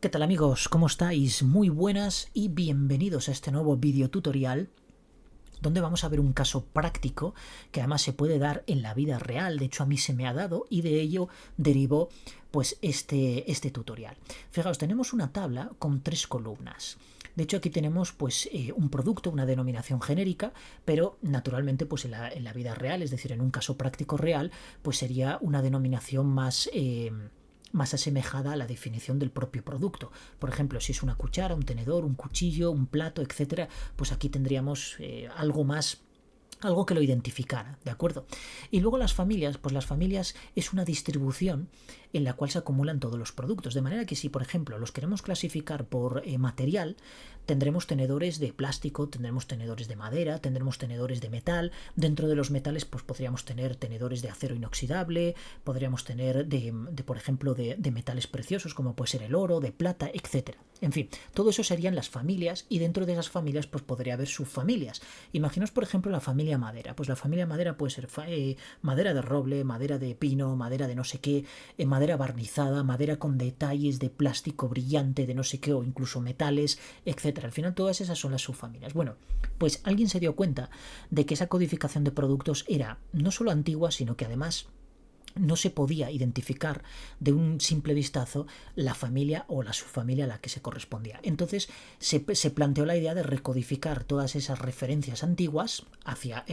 ¿Qué tal amigos? ¿Cómo estáis? Muy buenas y bienvenidos a este nuevo video tutorial donde vamos a ver un caso práctico que además se puede dar en la vida real. De hecho a mí se me ha dado y de ello derivó pues este tutorial. Fijaos, tenemos una tabla con 3 columnas. De hecho aquí tenemos pues un producto, una denominación genérica, pero naturalmente pues en la vida real, es decir, en un caso práctico real, pues sería una denominación más asemejada a la definición del propio producto. Por ejemplo, si es una cuchara, un tenedor, un cuchillo, un plato, etcétera, pues aquí tendríamos algo que lo identificara, ¿de acuerdo? Y luego las familias, pues las familias es una distribución en la cual se acumulan todos los productos, de manera que si, por ejemplo, los queremos clasificar por material, tendremos tenedores de plástico, tendremos tenedores de madera, tendremos tenedores de metal. Dentro de los metales, pues podríamos tener tenedores de acero inoxidable, podríamos tener por ejemplo, de metales preciosos, como puede ser el oro, de plata, etcétera. En fin, todo eso serían las familias y dentro de esas familias pues podría haber subfamilias. Imaginaos, por ejemplo, la familia madera. Pues la familia madera puede ser madera de roble, madera de pino, madera de no sé qué, madera barnizada, madera con detalles de plástico brillante de no sé qué o incluso metales, etcétera. Al final todas esas son las subfamilias. Bueno, pues alguien se dio cuenta de que esa codificación de productos era no solo antigua, sino que además no se podía identificar de un simple vistazo la familia o la subfamilia a la que se correspondía. Entonces se planteó la idea de recodificar todas esas referencias antiguas hacia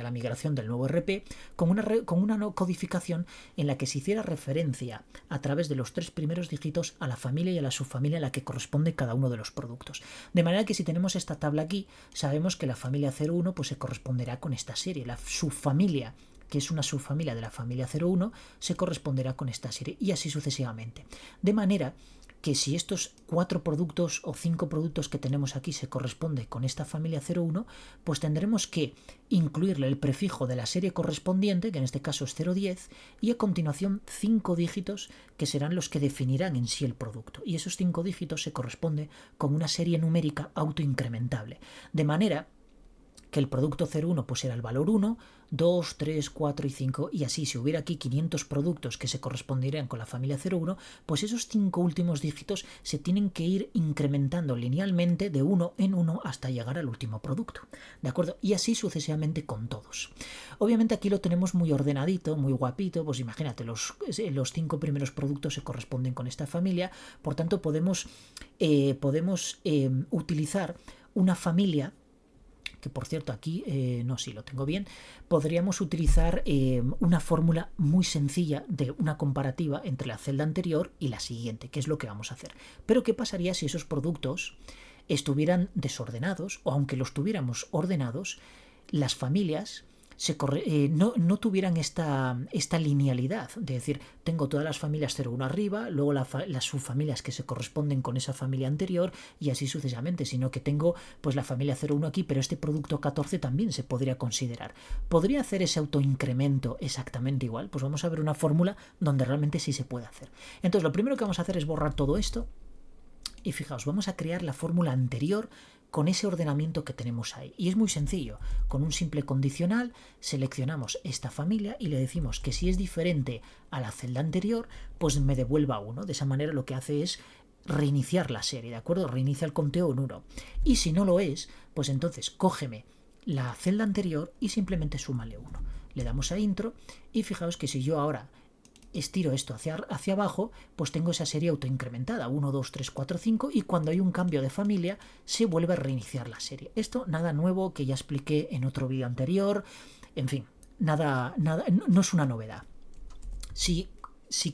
la migración del nuevo RP con una codificación en la que se hiciera referencia a través de los 3 primeros dígitos a la familia y a la subfamilia a la que corresponde cada uno de los productos. De manera que si tenemos esta tabla aquí, sabemos que la familia 01 pues se corresponderá con esta serie, la subfamilia que es una subfamilia de la familia 01, se corresponderá con esta serie y así sucesivamente. De manera que si estos 4 productos o 5 productos que tenemos aquí se corresponden con esta familia 01, pues tendremos que incluirle el prefijo de la serie correspondiente, que en este caso es 010, y a continuación 5 dígitos que serán los que definirán en sí el producto. Y esos 5 dígitos se corresponden con una serie numérica autoincrementable. De manera que el producto 01 pues era el valor 1, 2, 3, 4 y 5 y así si hubiera aquí 500 productos que se corresponderían con la familia 01, pues esos 5 últimos dígitos se tienen que ir incrementando linealmente de 1 en 1 hasta llegar al último producto, ¿de acuerdo? Y así sucesivamente con todos. Obviamente aquí lo tenemos muy ordenadito, muy guapito, pues imagínate, los 5 primeros productos se corresponden con esta familia, por tanto podemos utilizar una familia que por cierto aquí, no, sí lo tengo bien, podríamos utilizar una fórmula muy sencilla de una comparativa entre la celda anterior y la siguiente, que es lo que vamos a hacer. Pero ¿qué pasaría si esos productos estuvieran desordenados o aunque los tuviéramos ordenados, las familias no tuvieran esta linealidad, de decir, tengo todas las familias 01 arriba, luego las subfamilias que se corresponden con esa familia anterior y así sucesivamente, sino que tengo pues la familia 01 aquí, pero este producto 14 también se podría considerar. ¿Podría hacer ese autoincremento exactamente igual? Pues vamos a ver una fórmula donde realmente sí se puede hacer. Entonces lo primero que vamos a hacer es borrar todo esto y fijaos, vamos a crear la fórmula anterior con ese ordenamiento que tenemos ahí. Y es muy sencillo. Con un simple condicional seleccionamos esta familia y le decimos que si es diferente a la celda anterior, pues me devuelva 1. De esa manera lo que hace es reiniciar la serie, ¿de acuerdo? Reinicia el conteo en 1. Y si no lo es, pues entonces cógeme la celda anterior y simplemente súmale 1. Le damos a intro y fijaos que si yo ahora estiro esto hacia abajo, pues tengo esa serie autoincrementada, 1, 2, 3, 4, 5, y cuando hay un cambio de familia se vuelve a reiniciar la serie. Esto nada nuevo, que ya expliqué en otro vídeo anterior, en fin, nada, no es una novedad. Si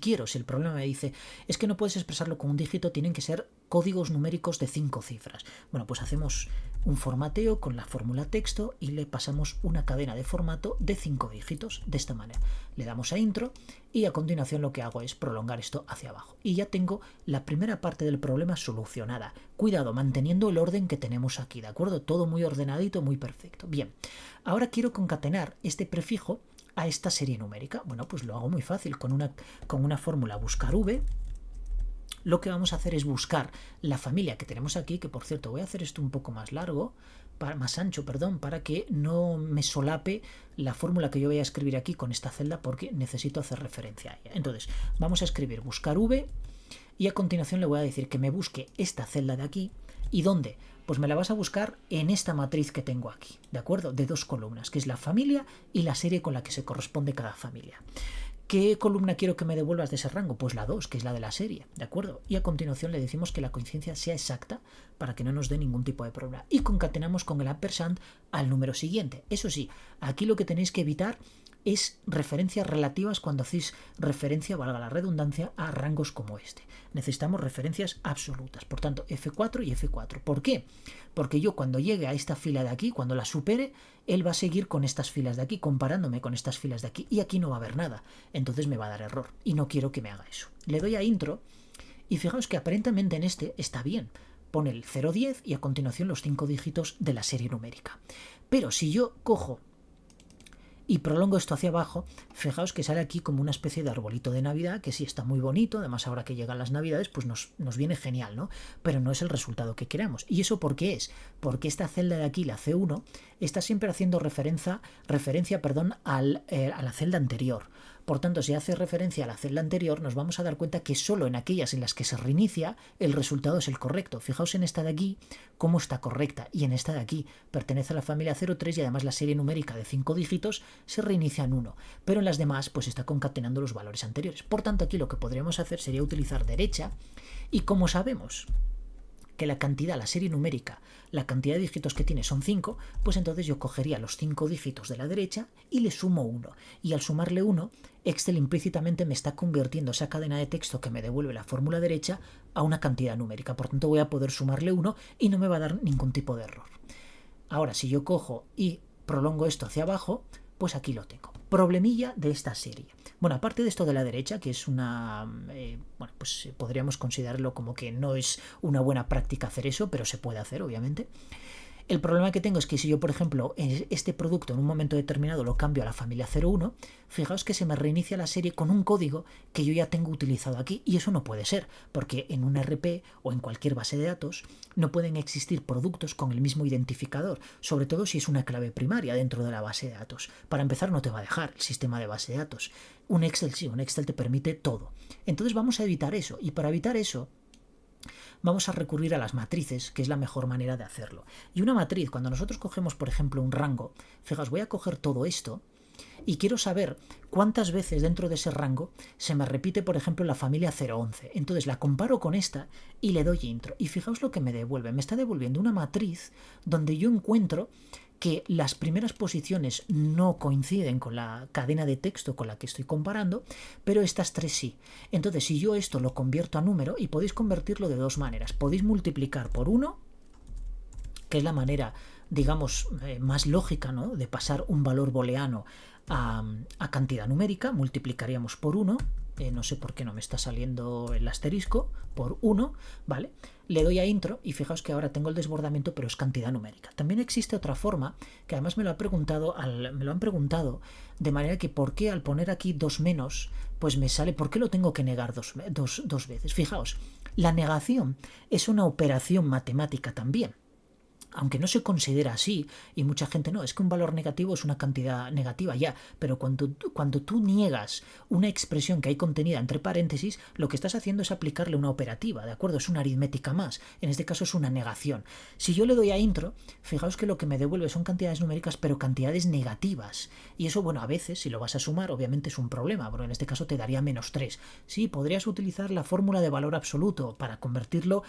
quiero, si el problema me dice es que no puedes expresarlo con un dígito, tienen que ser códigos numéricos de 5 cifras. Bueno, pues hacemos un formateo con la fórmula texto y le pasamos una cadena de formato de 5 dígitos de esta manera. Le damos a intro y a continuación lo que hago es prolongar esto hacia abajo. Y ya tengo la primera parte del problema solucionada. Cuidado, manteniendo el orden que tenemos aquí, ¿de acuerdo? Todo muy ordenadito, muy perfecto. Bien, ahora quiero concatenar este prefijo a esta serie numérica. Bueno, pues lo hago muy fácil con una fórmula buscar v. Lo que vamos a hacer es buscar la familia que tenemos aquí, que por cierto voy a hacer esto un poco más largo, más ancho, perdón, para que no me solape la fórmula que yo voy a escribir aquí con esta celda porque necesito hacer referencia a ella. Entonces vamos a escribir buscar v y a continuación le voy a decir que me busque esta celda de aquí. ¿Y dónde? Pues me la vas a buscar en esta matriz que tengo aquí, ¿de acuerdo? De 2 columnas, que es la familia y la serie con la que se corresponde cada familia. ¿Qué columna quiero que me devuelvas de ese rango? Pues la 2, que es la de la serie, ¿de acuerdo? Y a continuación le decimos que la coincidencia sea exacta para que no nos dé ningún tipo de problema. Y concatenamos con el ampersand al número siguiente. Eso sí, aquí lo que tenéis que evitar es referencias relativas cuando hacéis referencia, valga la redundancia, a rangos como este. Necesitamos referencias absolutas. Por tanto, F4 y F4. ¿Por qué? Porque yo cuando llegue a esta fila de aquí, cuando la supere, él va a seguir con estas filas de aquí, comparándome con estas filas de aquí, y aquí no va a haber nada. Entonces me va a dar error, y no quiero que me haga eso. Le doy a intro, y fijaos que aparentemente en este está bien. Pone el 010 y a continuación los 5 dígitos de la serie numérica. Pero si yo cojo y prolongo esto hacia abajo, fijaos que sale aquí como una especie de arbolito de Navidad, que sí está muy bonito, además ahora que llegan las Navidades, pues nos viene genial, ¿no? Pero no es el resultado que queremos. ¿Y eso por qué es? Porque esta celda de aquí, la C1, está siempre haciendo referencia a la celda anterior. Por tanto, si hace referencia a la celda anterior, nos vamos a dar cuenta que solo en aquellas en las que se reinicia, el resultado es el correcto. Fijaos en esta de aquí, cómo está correcta, y en esta de aquí, pertenece a la familia 03 y además la serie numérica de 5 dígitos se reinicia en 1. Pero en las demás, pues está concatenando los valores anteriores. Por tanto, aquí lo que podríamos hacer sería utilizar derecha, y como sabemos que la cantidad, la serie numérica, la cantidad de dígitos que tiene son 5, pues entonces yo cogería los 5 dígitos de la derecha y le sumo 1. Y al sumarle 1, Excel implícitamente me está convirtiendo esa cadena de texto que me devuelve la fórmula derecha a una cantidad numérica. Por tanto, voy a poder sumarle 1 y no me va a dar ningún tipo de error. Ahora, si yo cojo y prolongo esto hacia abajo, pues aquí lo tengo. Problemilla de esta serie. Bueno, aparte de esto de la derecha, que es una... bueno, pues podríamos considerarlo como que no es una buena práctica hacer eso, pero se puede hacer, obviamente. El problema que tengo es que si yo, por ejemplo, este producto en un momento determinado lo cambio a la familia 01, fijaos que se me reinicia la serie con un código que yo ya tengo utilizado aquí, y eso no puede ser, porque en un RP o en cualquier base de datos no pueden existir productos con el mismo identificador, sobre todo si es una clave primaria dentro de la base de datos. Para empezar, no te va a dejar el sistema de base de datos. Un Excel sí, un Excel te permite todo. Entonces vamos a evitar eso, y para evitar eso vamos a recurrir a las matrices, que es la mejor manera de hacerlo. Y una matriz, cuando nosotros cogemos, por ejemplo, un rango, fijaos, voy a coger todo esto y quiero saber cuántas veces dentro de ese rango se me repite, por ejemplo, la familia 011. Entonces la comparo con esta y le doy intro. Y fijaos lo que me devuelve. Me está devolviendo una matriz donde yo encuentro que las primeras posiciones no coinciden con la cadena de texto con la que estoy comparando, pero estas 3 sí. Entonces, si yo esto lo convierto a número, y podéis convertirlo de 2 maneras. Podéis multiplicar por 1, que es la manera, digamos, más lógica, ¿no?, de pasar un valor booleano a cantidad numérica. Multiplicaríamos por 1, no sé por qué no me está saliendo el asterisco, por 1, ¿vale? Le doy a intro y fijaos que ahora tengo el desbordamiento, pero es cantidad numérica. También existe otra forma, que además me lo han preguntado, de manera que por qué al poner aquí 2 menos, pues me sale, ¿por qué lo tengo que negar dos veces? Fijaos, la negación es una operación matemática también. Aunque no se considera así, y mucha gente no, es que un valor negativo es una cantidad negativa ya, pero cuando tú niegas una expresión que hay contenida entre paréntesis, lo que estás haciendo es aplicarle una operativa, ¿de acuerdo? Es una aritmética más, en este caso es una negación. Si yo le doy a intro, fijaos que lo que me devuelve son cantidades numéricas, pero cantidades negativas, y eso, bueno, a veces, si lo vas a sumar, obviamente es un problema, porque en este caso te daría -3. Sí, podrías utilizar la fórmula de valor absoluto para convertirlo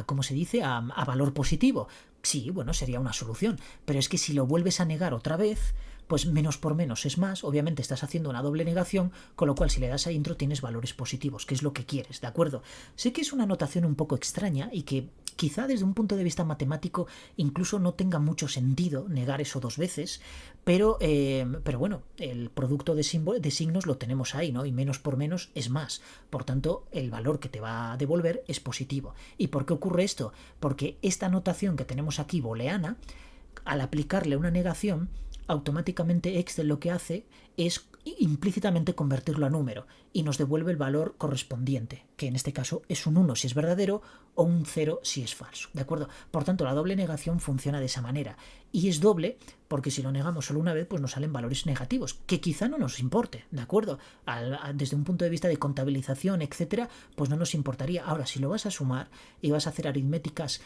¿cómo se dice?, a valor positivo. Sí, bueno, sería una solución, pero es que si lo vuelves a negar otra vez, pues menos por menos es más, obviamente estás haciendo una doble negación, con lo cual si le das a intro tienes valores positivos, que es lo que quieres, ¿de acuerdo? Sé que es una notación un poco extraña y que quizá desde un punto de vista matemático incluso no tenga mucho sentido negar eso 2 veces, pero bueno, el producto de signos lo tenemos ahí, ¿no? Y menos por menos es más. Por tanto, el valor que te va a devolver es positivo. ¿Y por qué ocurre esto? Porque esta notación que tenemos aquí booleana, al aplicarle una negación, automáticamente Excel lo que hace es implícitamente convertirlo a número y nos devuelve el valor correspondiente, que en este caso es un 1 si es verdadero o un 0 si es falso, ¿de acuerdo? Por tanto, la doble negación funciona de esa manera y es doble porque si lo negamos solo una vez, pues nos salen valores negativos, que quizá no nos importe, ¿de acuerdo? Desde un punto de vista de contabilización, etcétera, pues no nos importaría. Ahora, si lo vas a sumar y vas a hacer aritméticas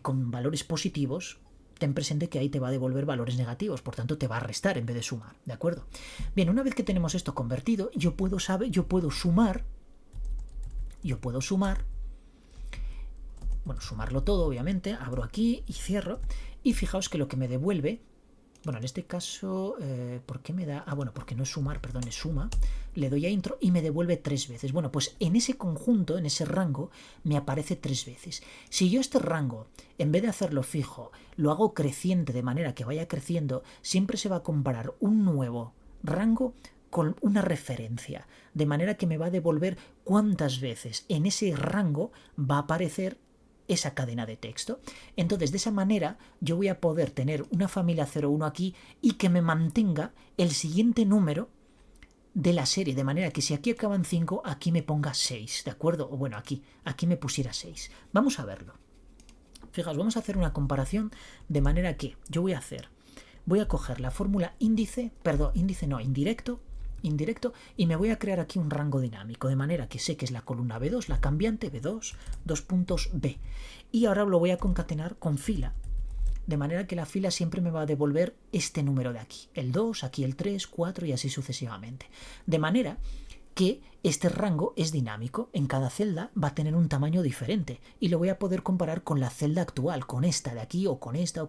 con valores positivos, ten presente que ahí te va a devolver valores negativos, por tanto te va a restar en vez de sumar, ¿de acuerdo? Bien, una vez que tenemos esto convertido, yo puedo sumar, bueno, sumarlo todo, obviamente, abro aquí y cierro, y fijaos que lo que me devuelve, bueno, en este caso, ¿por qué me da? Ah, bueno, porque no es sumar, perdón, es suma. Le doy a intro y me devuelve 3 veces. Bueno, pues en ese conjunto, en ese rango, me aparece 3 veces. Si yo este rango, en vez de hacerlo fijo, lo hago creciente de manera que vaya creciendo, siempre se va a comparar un nuevo rango con una referencia, de manera que me va a devolver cuántas veces en ese rango va a aparecer esa cadena de texto. Entonces, de esa manera, yo voy a poder tener una familia 01 aquí y que me mantenga el siguiente número de la serie, de manera que si aquí acaban 5, aquí me ponga 6, ¿de acuerdo? O bueno, aquí me pusiera 6. Vamos a verlo. Fijaos, vamos a hacer una comparación de manera que yo voy a coger la fórmula indirecto, y me voy a crear aquí un rango dinámico, de manera que sé que es la columna B2, la cambiante B2, 2 puntos B. Y ahora lo voy a concatenar con fila, de manera que la fila siempre me va a devolver este número de aquí, el 2, aquí el 3, 4 y así sucesivamente. De manera que este rango es dinámico, en cada celda va a tener un tamaño diferente y lo voy a poder comparar con la celda actual, con esta de aquí o con esta,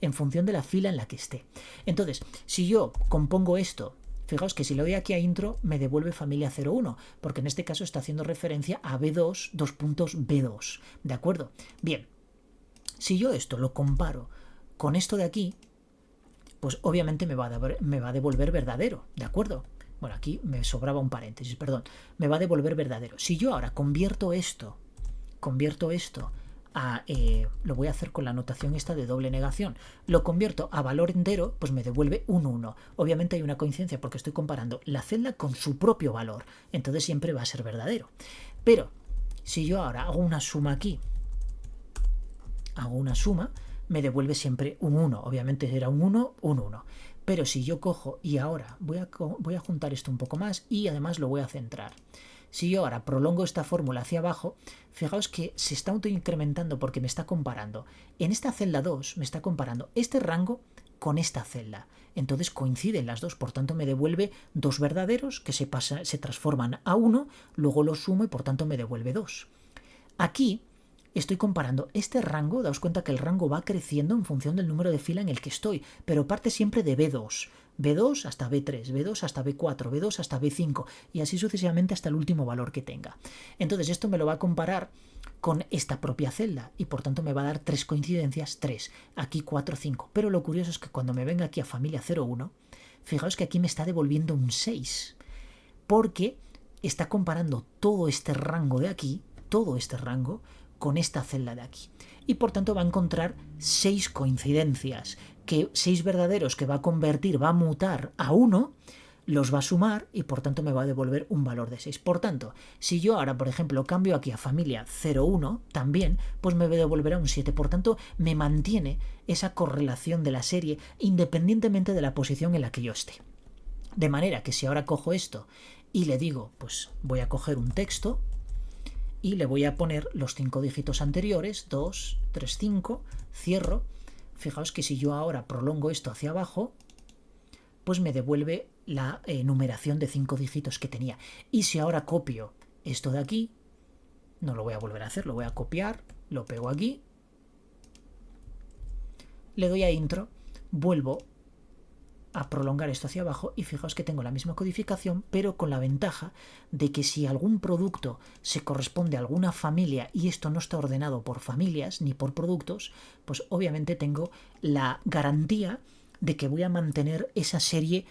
en función de la fila en la que esté. Entonces, si yo compongo esto, fijaos que si le doy aquí a intro me devuelve familia 01, porque en este caso está haciendo referencia a B2, 2 puntos B2, ¿de acuerdo? Bien, si yo esto lo comparo con esto de aquí, pues obviamente me va a devolver verdadero, ¿de acuerdo? Bueno, aquí me sobraba un paréntesis, perdón, me va a devolver verdadero. Si yo ahora convierto esto a, lo voy a hacer con la notación esta de doble negación, lo convierto a valor entero, pues me devuelve un 1. Obviamente hay una coincidencia porque estoy comparando la celda con su propio valor, entonces siempre va a ser verdadero. Pero si yo ahora hago una suma aquí, me devuelve siempre un 1, obviamente era un 1, un 1. Pero si yo cojo y ahora voy a juntar esto un poco más y además lo voy a centrar. Si yo ahora prolongo esta fórmula hacia abajo, fijaos que se está autoincrementando porque me está comparando. En esta celda 2 me está comparando este rango con esta celda. Entonces coinciden las dos, por tanto me devuelve 2 verdaderos que se transforman a 1, luego los sumo y por tanto me devuelve 2. Aquí estoy comparando este rango, daos cuenta que el rango va creciendo en función del número de fila en el que estoy, pero parte siempre de B2. B2 hasta B3, B2 hasta B4, B2 hasta B5 y así sucesivamente hasta el último valor que tenga. Entonces esto me lo va a comparar con esta propia celda y por tanto me va a dar 3 coincidencias, 3, aquí 4, 5. Pero lo curioso es que cuando me venga aquí a familia 01, fijaos que aquí me está devolviendo un 6, porque está comparando todo este rango de aquí, con esta celda de aquí. Y por tanto va a encontrar 6 coincidencias, que 6 verdaderos que va a convertir, va a mutar a 1, los va a sumar y por tanto me va a devolver un valor de 6. Por tanto, si yo ahora, por ejemplo, cambio aquí a familia 01 también, pues me devolverá un 7. Por tanto, me mantiene esa correlación de la serie independientemente de la posición en la que yo esté. De manera que si ahora cojo esto y le digo, pues voy a coger un texto y le voy a poner los 5 dígitos anteriores, 2, 3, 5, cierro. Fijaos que si yo ahora prolongo esto hacia abajo, pues me devuelve la numeración de 5 dígitos que tenía. Y si ahora copio esto de aquí, no lo voy a volver a hacer, lo voy a copiar, lo pego aquí, le doy a intro, vuelvo a prolongar esto hacia abajo y fijaos que tengo la misma codificación, pero con la ventaja de que si algún producto se corresponde a alguna familia y esto no está ordenado por familias ni por productos, pues obviamente tengo la garantía de que voy a mantener esa serie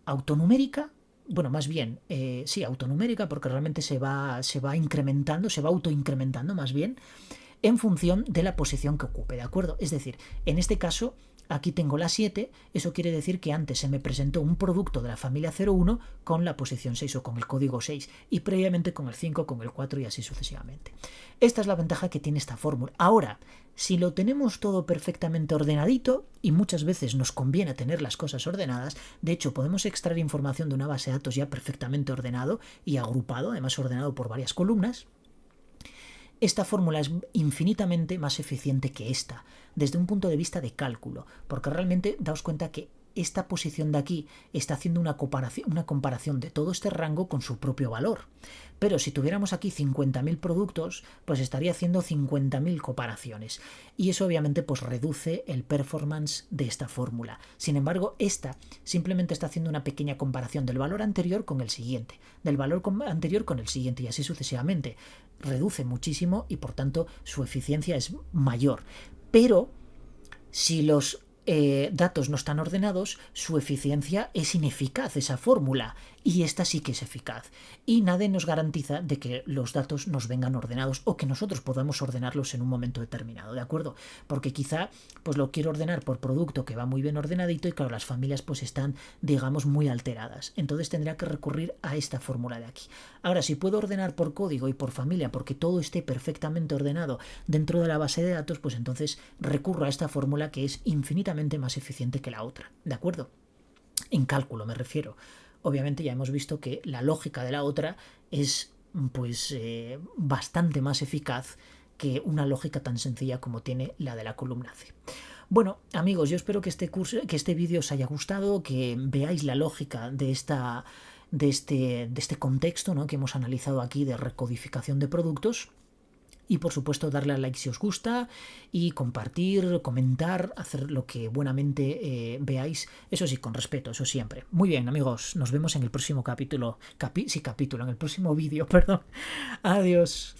autonumérica. Bueno, más bien, sí, autonumérica, porque realmente se va incrementando, se va autoincrementando más bien, en función de la posición que ocupe, ¿de acuerdo? Es decir, en este caso, Aquí tengo la 7, eso quiere decir que antes se me presentó un producto de la familia 01 con la posición 6 o con el código 6 y previamente con el 5, con el 4 y así sucesivamente. Esta es la ventaja que tiene esta fórmula. Ahora, si lo tenemos todo perfectamente ordenadito, y muchas veces nos conviene tener las cosas ordenadas, de hecho podemos extraer información de una base de datos ya perfectamente ordenado y agrupado, además ordenado por varias columnas, esta fórmula es infinitamente más eficiente que esta, desde un punto de vista de cálculo, porque realmente daos cuenta que esta posición de aquí está haciendo una comparación de todo este rango con su propio valor. Pero si tuviéramos aquí 50.000 productos, pues estaría haciendo 50.000 comparaciones. Y eso obviamente pues reduce el performance de esta fórmula. Sin embargo, esta simplemente está haciendo una pequeña comparación del valor anterior con el siguiente, del valor anterior con el siguiente y así sucesivamente. Reduce muchísimo y por tanto su eficiencia es mayor. Pero si los datos no están ordenados, su eficiencia es ineficaz, esa fórmula, y esta sí que es eficaz. Y nadie nos garantiza de que los datos nos vengan ordenados o que nosotros podamos ordenarlos en un momento determinado, ¿de acuerdo? Porque quizá pues lo quiero ordenar por producto que va muy bien ordenadito y claro, las familias pues están, digamos, muy alteradas. Entonces tendría que recurrir a esta fórmula de aquí. Ahora, si puedo ordenar por código y por familia porque todo esté perfectamente ordenado dentro de la base de datos, pues entonces recurro a esta fórmula que es infinitamente más eficiente que la otra, ¿de acuerdo? En cálculo me refiero. Obviamente ya hemos visto que la lógica de la otra es pues bastante más eficaz que una lógica tan sencilla como tiene la de la columna C. Bueno, amigos, yo espero que este vídeo os haya gustado, que veáis la lógica de este contexto, ¿no?, que hemos analizado aquí de recodificación de productos. Y por supuesto darle a like si os gusta y compartir, comentar, hacer lo que buenamente veáis. Eso sí, con respeto, eso siempre. Muy bien, amigos, nos vemos en el próximo capítulo. En el próximo vídeo, perdón. Adiós.